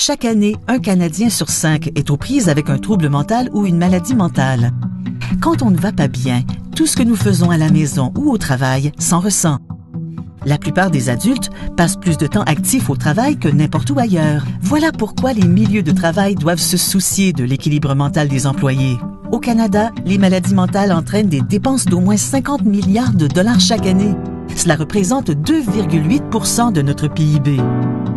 Chaque année, un Canadien sur 5 est aux prises avec un trouble mental ou une maladie mentale. Quand on ne va pas bien, tout ce que nous faisons à la maison ou au travail s'en ressent. La plupart des adultes passent plus de temps actifs au travail que n'importe où ailleurs. Voilà pourquoi les milieux de travail doivent se soucier de l'équilibre mental des employés. Au Canada, les maladies mentales entraînent des dépenses d'au moins 50 milliards de dollars chaque année. Cela représente 2,8% de notre PIB.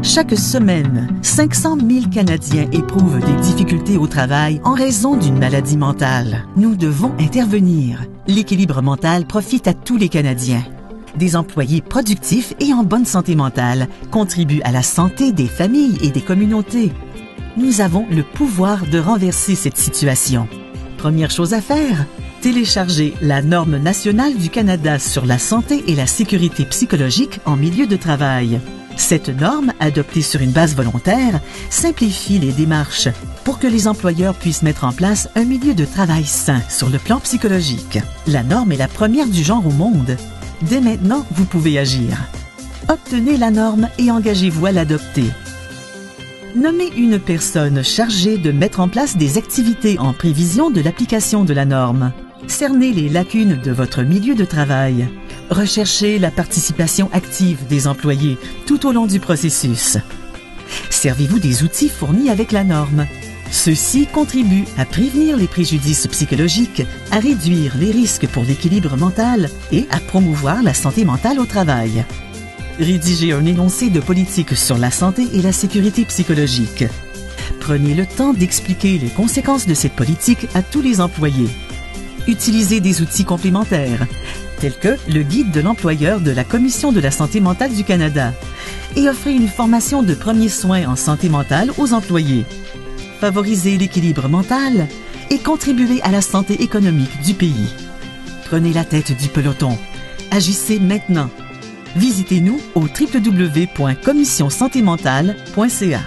Chaque semaine, 500 000 Canadiens éprouvent des difficultés au travail en raison d'une maladie mentale. Nous devons intervenir. L'équilibre mental profite à tous les Canadiens. Des employés productifs et en bonne santé mentale contribuent à la santé des familles et des communautés. Nous avons le pouvoir de renverser cette situation. Première chose à faire, télécharger la norme nationale du Canada sur la santé et la sécurité psychologique en milieu de travail. Cette norme, adoptée sur une base volontaire, simplifie les démarches pour que les employeurs puissent mettre en place un milieu de travail sain sur le plan psychologique. La norme est la première du genre au monde. Dès maintenant, vous pouvez agir. Obtenez la norme et engagez-vous à l'adopter. Nommez une personne chargée de mettre en place des activités en prévision de l'application de la norme. Cernez les lacunes de votre milieu de travail. Recherchez la participation active des employés tout au long du processus. Servez-vous des outils fournis avec la norme. Ceux-ci contribuent à prévenir les préjudices psychologiques, à réduire les risques pour l'équilibre mental et à promouvoir la santé mentale au travail. Rédigez un énoncé de politique sur la santé et la sécurité psychologique. Prenez le temps d'expliquer les conséquences de cette politique à tous les employés. Utilisez des outils complémentaires, tels que le guide de l'employeur de la Commission de la santé mentale du Canada, et offrez une formation de premiers soins en santé mentale aux employés. Favorisez l'équilibre mental et contribuez à la santé économique du pays. Prenez la tête du peloton. Agissez maintenant. Visitez-nous au www.commissionsantémentale.ca.